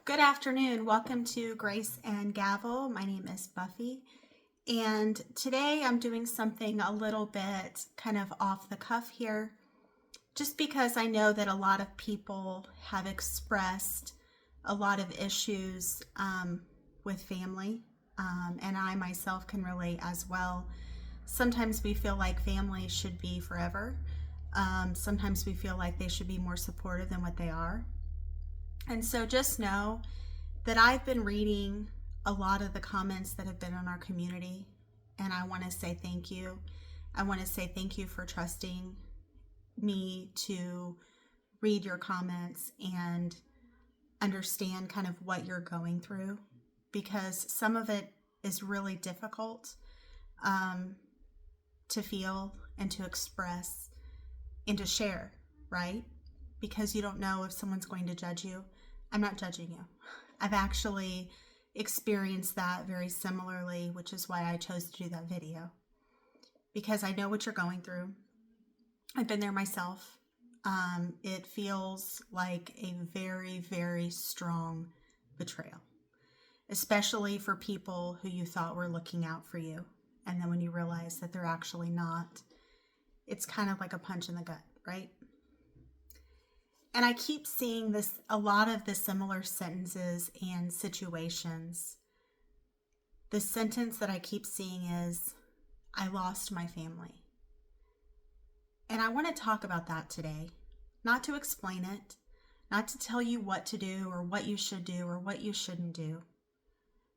Good afternoon. Welcome to Grace and Gavel. My name is Buffy, and today I'm doing something a little bit kind of off the cuff here, just because I know that a lot of people have expressed a lot of issues with family, and I myself can relate as well. Sometimes we feel like family should be forever. Sometimes we feel like they should be more supportive than what they are. And so just know that I've been reading a lot of the comments that have been on our community, and I want to say thank you. I want to say thank you for trusting me to read your comments and understand kind of what you're going through, because some of it is really difficult to feel and to express and to share, right? Because you don't know if someone's going to judge you. I'm not judging you. I've actually experienced that very similarly, which is why I chose to do that video. Because I know what you're going through. I've been there myself. It feels like a very, very strong betrayal. Especially for people who you thought were looking out for you. And then when you realize that they're actually not, it's kind of like a punch in the gut, right? And I keep seeing a lot of the similar sentences and situations. The sentence that I keep seeing is, I lost my family. And I want to talk about that today. Not to explain it, not to tell you what to do or what you should do or what you shouldn't do,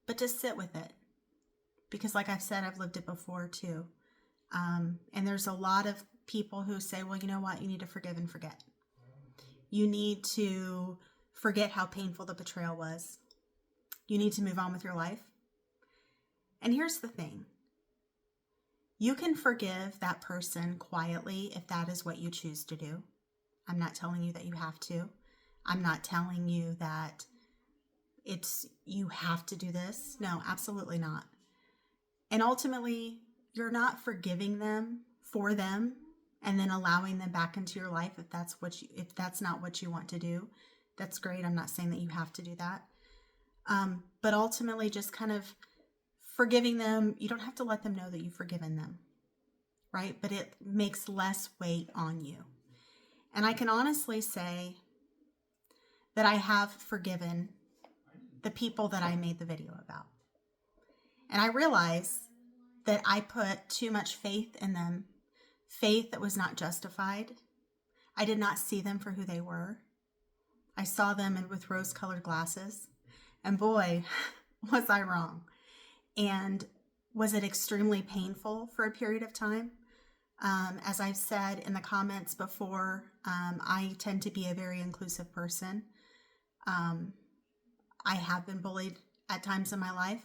but to sit with it. Because like I've said, I've lived it before too. And there's a lot of people who say, well, you know what? You need to forgive and forget. You need to forget how painful the betrayal was. You need to move on with your life. And here's the thing. You can forgive that person quietly if that is what you choose to do. I'm not telling you that you have to. I'm not telling you that you have to do this. No, absolutely not. And ultimately, you're not forgiving them for them and then allowing them back into your life if that's not what you want to do. That's great. I'm not saying that you have to do that. But ultimately, just kind of forgiving them. You don't have to let them know that you've forgiven them, right? But it makes less weight on you. And I can honestly say that I have forgiven the people that I made the video about. And I realize that I put too much faith in them. Faith that was not justified. I did not see them for who they were. I saw them with rose-colored glasses. And boy, was I wrong. And was it extremely painful for a period of time? As I've said in the comments before, I tend to be a very inclusive person. I have been bullied at times in my life,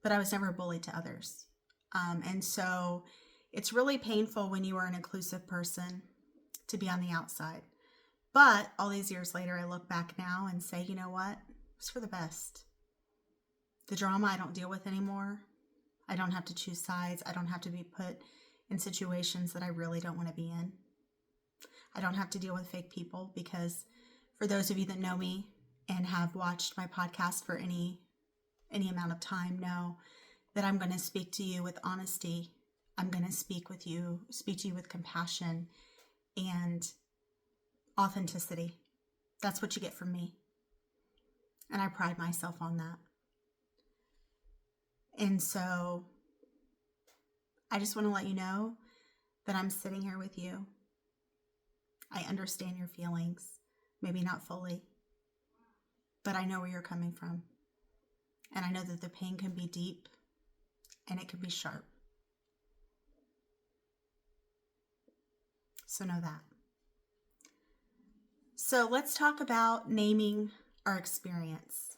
but I was never bullied to others. And so it's really painful when you are an inclusive person to be on the outside. But all these years later, I look back now and say, you know what? It's for the best. The drama I don't deal with anymore. I don't have to choose sides. I don't have to be put in situations that I really don't want to be in. I don't have to deal with fake people, because for those of you that know me and have watched my podcast for any amount of time know that I'm going to speak to you with honesty. I'm going to speak to you with compassion and authenticity. That's what you get from me. And I pride myself on that. And so I just want to let you know that I'm sitting here with you. I understand your feelings, maybe not fully, but I know where you're coming from. And I know that the pain can be deep and it can be sharp. So know that. So let's talk about naming our experience.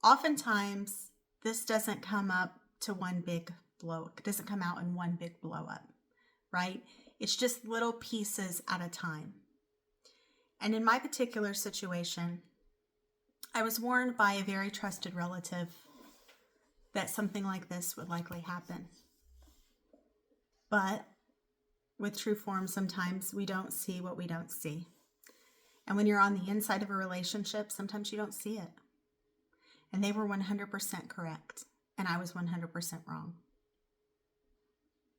Oftentimes, this doesn't come up to one big blow. It doesn't come out in one big blow up, right? It's just little pieces at a time. And in my particular situation, I was warned by a very trusted relative that something like this would likely happen. But with true form, sometimes we don't see what we don't see. And when you're on the inside of a relationship, sometimes you don't see it. And they were 100% correct. And I was 100% wrong.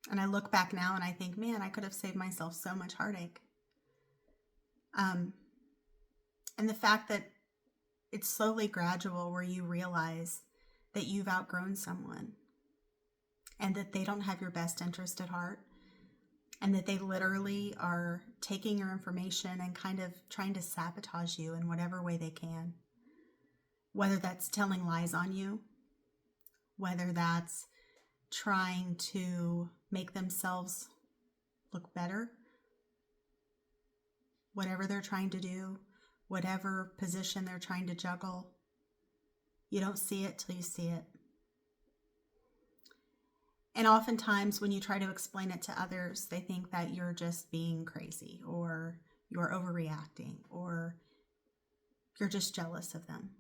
And I look back now and I think, man, I could have saved myself so much heartache. And the fact that it's slowly gradual where you realize that you've outgrown someone and that they don't have your best interest at heart and that they literally are taking your information and kind of trying to sabotage you in whatever way they can. Whether that's telling lies on you, whether that's trying to make themselves look better, whatever they're trying to do, whatever position they're trying to juggle, you don't see it till you see it. And oftentimes when you try to explain it to others, they think that you're just being crazy or you're overreacting or you're just jealous of them.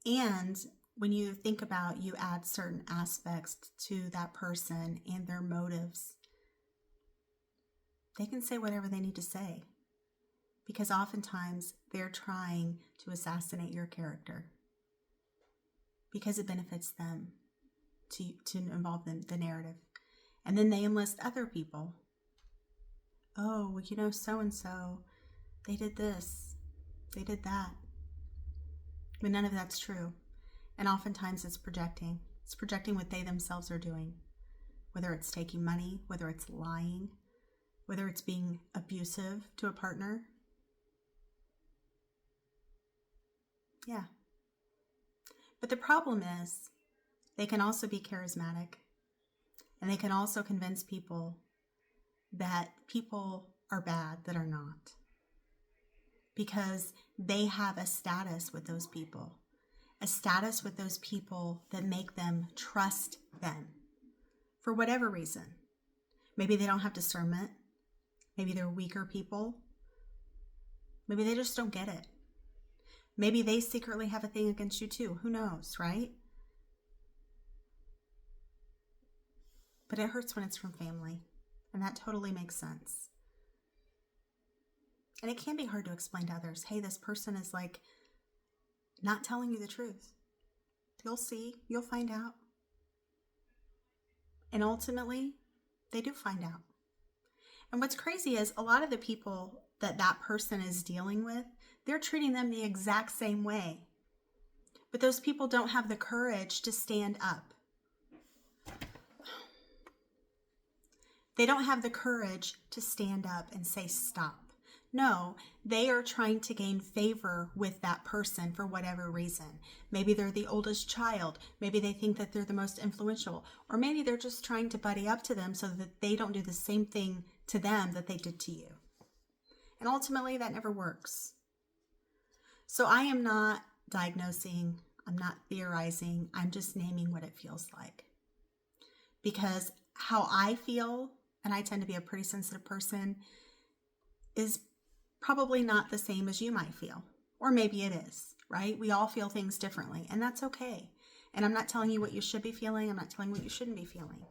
And when you think about, you add certain aspects to that person and their motives, they can say whatever they need to say because oftentimes they're trying to assassinate your character because it benefits them to involve the narrative. And then they enlist other people. Oh, well, you know, so-and-so, they did this, they did that. But none of that's true. And oftentimes it's projecting. It's projecting what they themselves are doing. Whether it's taking money, whether it's lying, whether it's being abusive to a partner. Yeah. But the problem is they can also be charismatic. And they can also convince people that people are bad that are not. Because they have a status with those people. A status with those people that make them trust them. For whatever reason. Maybe they don't have discernment. Maybe they're weaker people. Maybe they just don't get it. Maybe they secretly have a thing against you too. Who knows, right? But it hurts when it's from family. And that totally makes sense. And it can be hard to explain to others, hey, this person is like not telling you the truth. You'll see. You'll find out. And ultimately, they do find out. And what's crazy is a lot of the people that person is dealing with, they're treating them the exact same way. But those people don't have the courage to stand up. They don't have the courage to stand up and say stop. No, they are trying to gain favor with that person for whatever reason. Maybe they're the oldest child. Maybe they think that they're the most influential. Or maybe they're just trying to buddy up to them so that they don't do the same thing to them that they did to you. And ultimately, that never works. So I am not diagnosing. I'm not theorizing. I'm just naming what it feels like. Because how I feel, and I tend to be a pretty sensitive person, is probably not the same as you might feel. Or maybe it is, right? We all feel things differently, and that's okay. And I'm not telling you what you should be feeling. I'm not telling you what you shouldn't be feeling.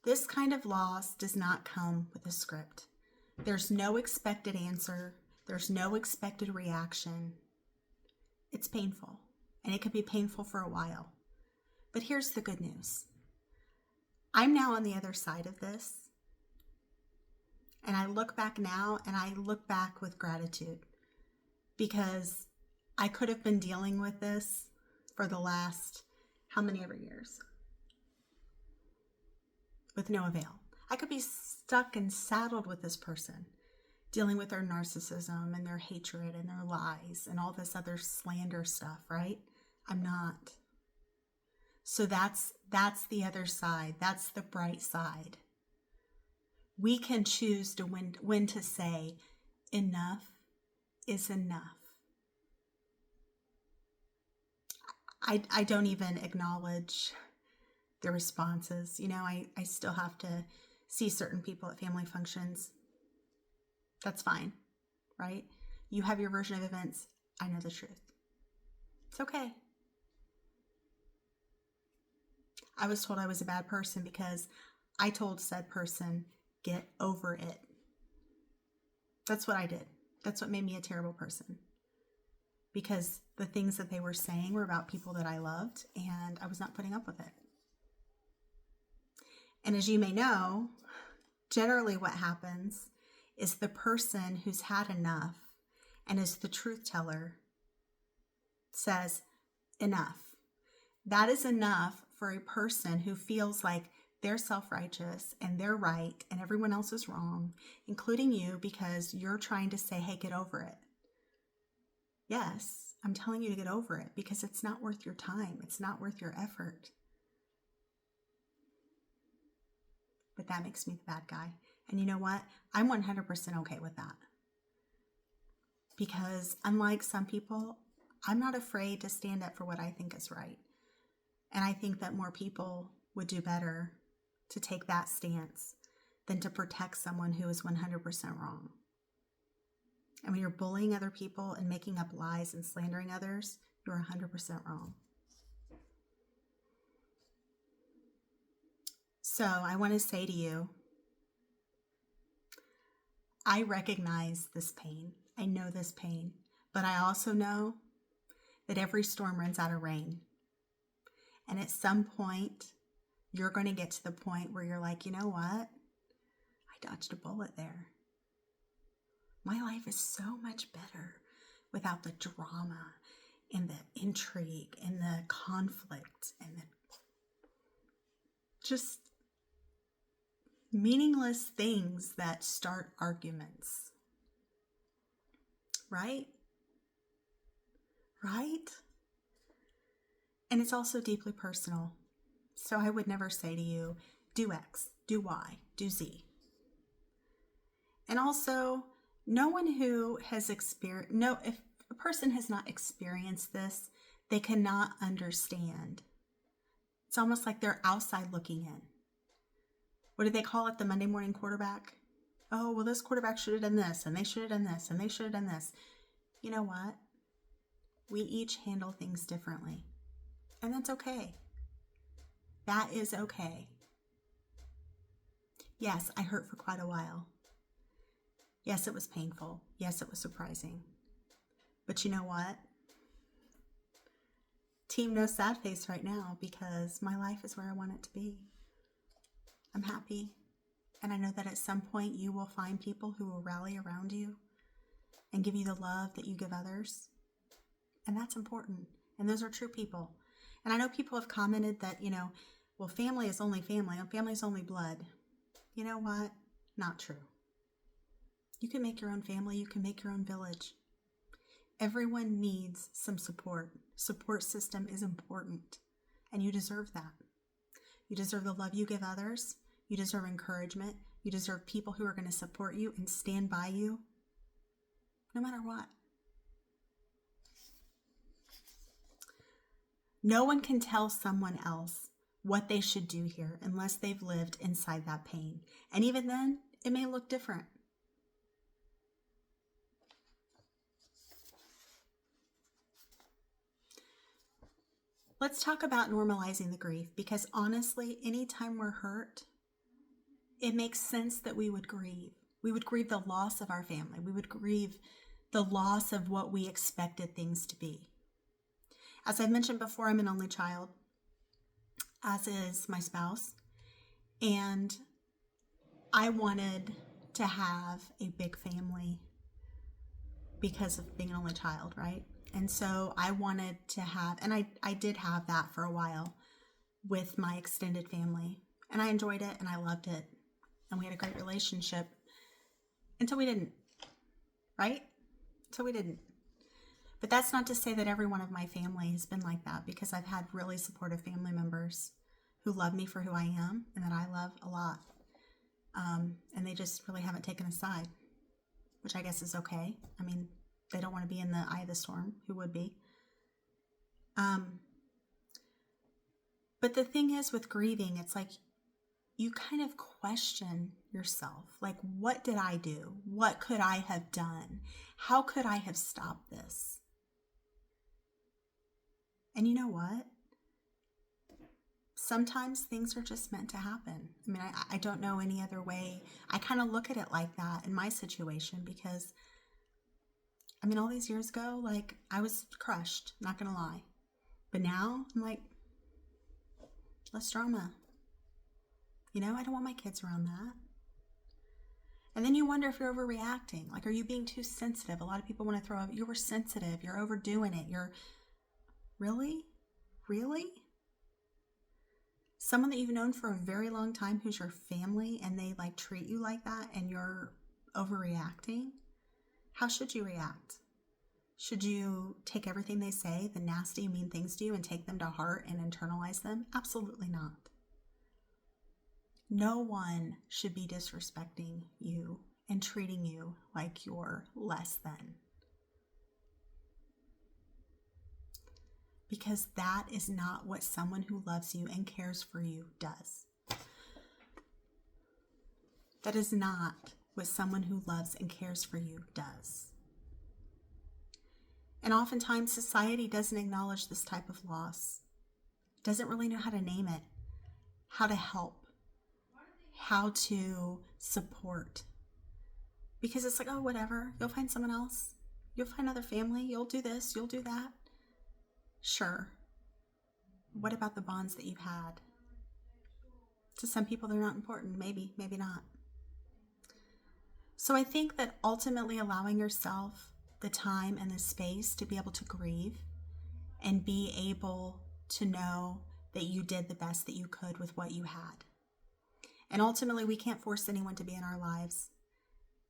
This kind of loss does not come with a script. There's no expected answer. There's no expected reaction. It's painful, and it can be painful for a while. But here's the good news. I'm now on the other side of this. And I look back now, and I look back with gratitude because I could have been dealing with this for the last, how many ever years? With no avail. I could be stuck and saddled with this person, dealing with their narcissism and their hatred and their lies and all this other slander stuff, right? I'm not. So that's the other side. That's the bright side. We can choose to when to say enough is enough. I don't even acknowledge the responses. You know, I still have to see certain people at family functions. That's fine, right? You have your version of events. I know the truth. It's okay. I was told I was a bad person because I told said person, get over it. That's what I did. That's what made me a terrible person. Because the things that they were saying were about people that I loved, and I was not putting up with it. And as you may know, generally what happens is the person who's had enough and is the truth teller says, enough. That is enough for a person who feels like they're self-righteous and they're right and everyone else is wrong, including you, because you're trying to say, hey, get over it. Yes, I'm telling you to get over it because it's not worth your time. It's not worth your effort. But that makes me the bad guy. And you know what? I'm 100% okay with that. Because unlike some people, I'm not afraid to stand up for what I think is right. And I think that more people would do better to take that stance than to protect someone who is 100% wrong. And when you're bullying other people and making up lies and slandering others, you're 100% wrong. So I want to say to you, I recognize this pain. I know this pain, but I also know that every storm runs out of rain. And at some point, you're going to get to the point where you're like, you know what? I dodged a bullet there. My life is so much better without the drama and the intrigue and the conflict and the just meaningless things that start arguments. Right? Right? And it's also deeply personal. So I would never say to you, do X, do Y, do Z. And also, no one who has experienced, if a person has not experienced this, they cannot understand. It's almost like they're outside looking in. What do they call it? The Monday morning quarterback? Oh, well, this quarterback should have done this, and they should have done this, and they should have done this. You know what? We each handle things differently. And that's okay. That is okay. Yes, I hurt for quite a while. Yes, it was painful. Yes, it was surprising. But you know what? Team no sad face right now because my life is where I want it to be. I'm happy. And I know that at some point you will find people who will rally around you and give you the love that you give others. And that's important. And those are true people. And I know people have commented that, well, family is only family. Family is only blood. You know what? Not true. You can make your own family. You can make your own village. Everyone needs some support. Support system is important. And you deserve that. You deserve the love you give others. You deserve encouragement. You deserve people who are going to support you and stand by you no matter what. No one can tell someone else what they should do here unless they've lived inside that pain. And even then, it may look different. Let's talk about normalizing the grief, because honestly, anytime we're hurt, it makes sense that we would grieve. We would grieve the loss of our family. We would grieve the loss of what we expected things to be. As I've mentioned before, I'm an only child, as is my spouse, and I wanted to have a big family because of being an only child, right? And so I wanted to have, and I did have that for a while with my extended family, and I enjoyed it and I loved it, and we had a great relationship until we didn't, right? Until we didn't. But that's not to say that every one of my family has been like that, because I've had really supportive family members who love me for who I am and that I love a lot. And they just really haven't taken a side, which I guess is okay. I mean, they don't want to be in the eye of the storm. Who would be? But the thing is with grieving, it's like you kind of question yourself. Like, what did I do? What could I have done? How could I have stopped this? And you know what? sometimes things are just meant to happen. I mean, I don't know any other way. I kind of look at it like that in my situation because, I mean, all these years ago, like, I was crushed, not gonna lie. But now I'm like, less drama. You know, I don't want my kids around that. And then you wonder if you're overreacting. Like, are you being too sensitive? A lot of people want to throw up, you were sensitive, you're overdoing it, really? Really? Someone that you've known for a very long time who's your family and they like treat you like that and you're overreacting? How should you react? Should you take everything they say, the nasty, mean things to you, and take them to heart and internalize them? Absolutely not. No one should be disrespecting you and treating you like you're less than. Because that is not what someone who loves you and cares for you does. That is not what someone who loves and cares for you does. And oftentimes society doesn't acknowledge this type of loss, doesn't really know how to name it, how to help, how to support. Because it's like, oh, whatever, you'll find someone else, you'll find another family, you'll do this, you'll do that. Sure. What about the bonds that you've had? To some people, they're not important. Maybe, maybe not. So I think that ultimately allowing yourself the time and the space to be able to grieve and be able to know that you did the best that you could with what you had. And ultimately, we can't force anyone to be in our lives.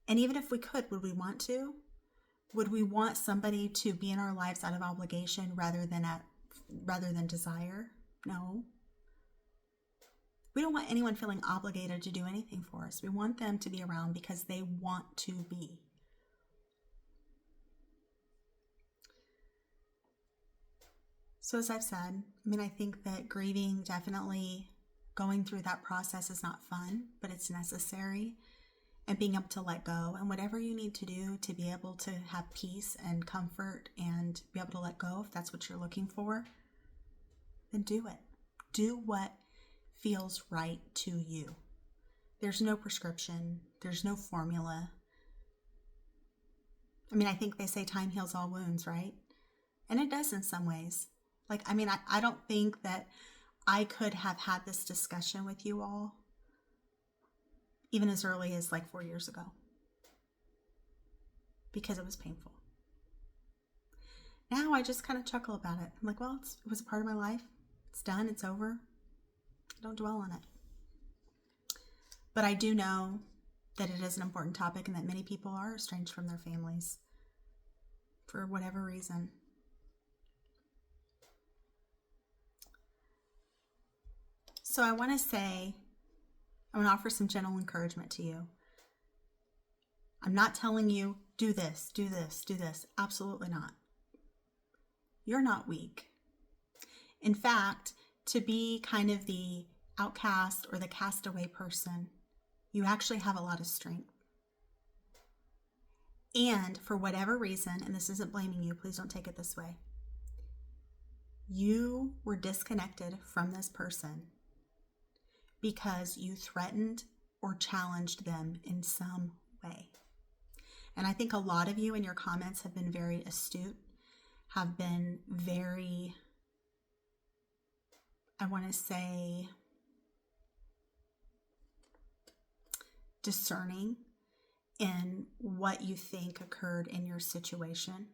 And even if we could, would we want to? Would we want somebody to be in our lives out of obligation rather than desire? No. We don't want anyone feeling obligated to do anything for us. We want them to be around because they want to be. So as I've said, I mean, I think that grieving, definitely going through that process is not fun, but it's necessary. And being able to let go, and whatever you need to do to be able to have peace and comfort and be able to let go, if that's what you're looking for, then do it. Do what feels right to you. There's no prescription. There's no formula. I mean, I think they say time heals all wounds, right? And it does in some ways. Like, I mean, I don't think that I could have had this discussion with you all even as early as like 4 years ago, because it was painful. Now I just kind of chuckle about it. I'm like, well, it was a part of my life. It's done. It's over. Don't dwell on it. But I do know that it is an important topic and that many people are estranged from their families for whatever reason. So I want to offer some gentle encouragement to you. I'm not telling you, do this, do this, do this. Absolutely not. You're not weak. In fact, to be kind of the outcast or the castaway person, you actually have a lot of strength. And for whatever reason, and this isn't blaming you, please don't take it this way, you were disconnected from this person because you threatened or challenged them in some way. And I think a lot of you in your comments have been very astute, have been very, I want to say, discerning in what you think occurred in your situation,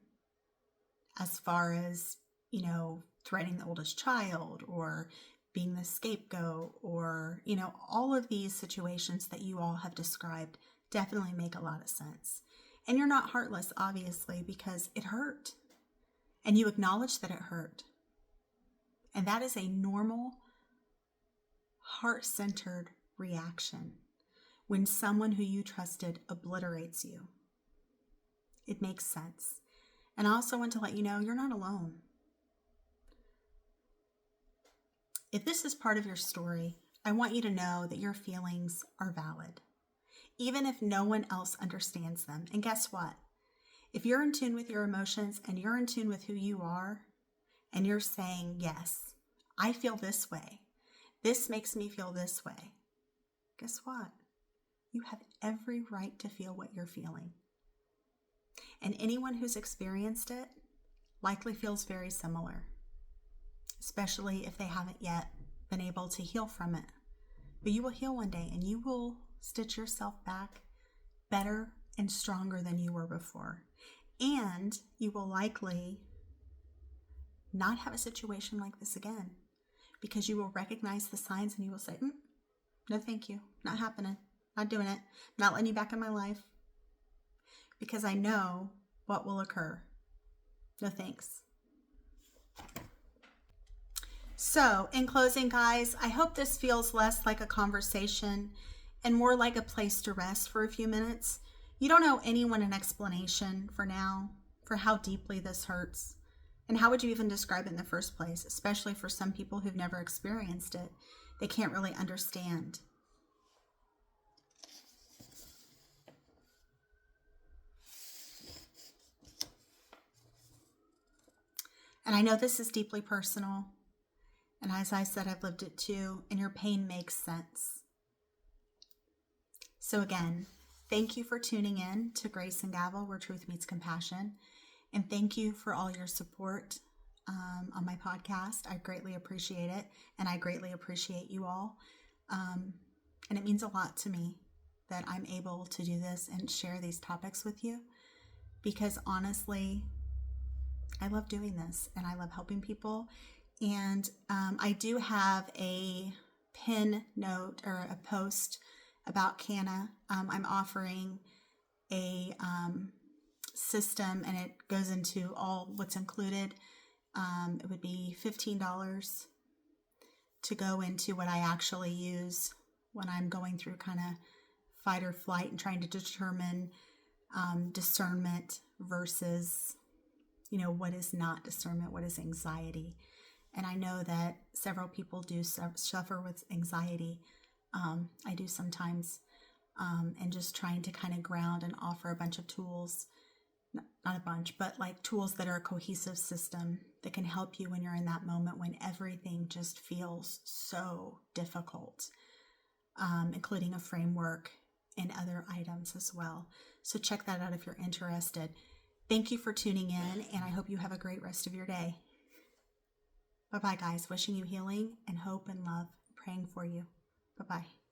as far as, you know, threatening the oldest child or being the scapegoat, or, you know, all of these situations that you all have described definitely make a lot of sense. And you're not heartless, obviously, because it hurt. And you acknowledge that it hurt. And that is a normal, heart-centered reaction when someone who you trusted obliterates you. It makes sense. And I also want to let you know you're not alone. If this is part of your story, I want you to know that your feelings are valid, even if no one else understands them. And guess what? If you're in tune with your emotions and you're in tune with who you are, and you're saying, yes, I feel this way, This makes me feel this way. Guess what? You have every right to feel what you're feeling. And anyone who's experienced it likely feels very similar, especially if they haven't yet been able to heal from it. But you will heal one day, and you will stitch yourself back better and stronger than you were before. And you will likely not have a situation like this again, because you will recognize the signs and you will say, no, thank you. Not happening. Not doing it. Not letting you back in my life. Because I know what will occur. No thanks. So, in closing, guys, I hope this feels less like a conversation and more like a place to rest for a few minutes. You don't owe anyone an explanation for now, for how deeply this hurts. And how would you even describe it in the first place, especially for some people who've never experienced it? They can't really understand. And I know this is deeply personal. And as I said, I've lived it too, and your pain makes sense. So again, thank you for tuning in to Grace and Gavel, where truth meets compassion. And thank you for all your support on my podcast. I greatly appreciate it. And I greatly appreciate you all. And it means a lot to me that I'm able to do this and share these topics with you. Because honestly, I love doing this and I love helping people. And I do have a pin note or a post about Canna. I'm offering a system, and it goes into all what's included. It would be $15 to go into what I actually use when I'm going through kind of fight or flight and trying to determine discernment versus, what is not discernment, what is anxiety. And I know that several people do suffer with anxiety. I do sometimes, and just trying to kind of ground and offer a bunch of tools, not a bunch, but like tools that are a cohesive system that can help you when you're in that moment when everything just feels so difficult, including a framework and other items as well. So check that out if you're interested. Thank you for tuning in, and I hope you have a great rest of your day. Bye-bye, guys. Wishing you healing and hope and love. Praying for you. Bye-bye.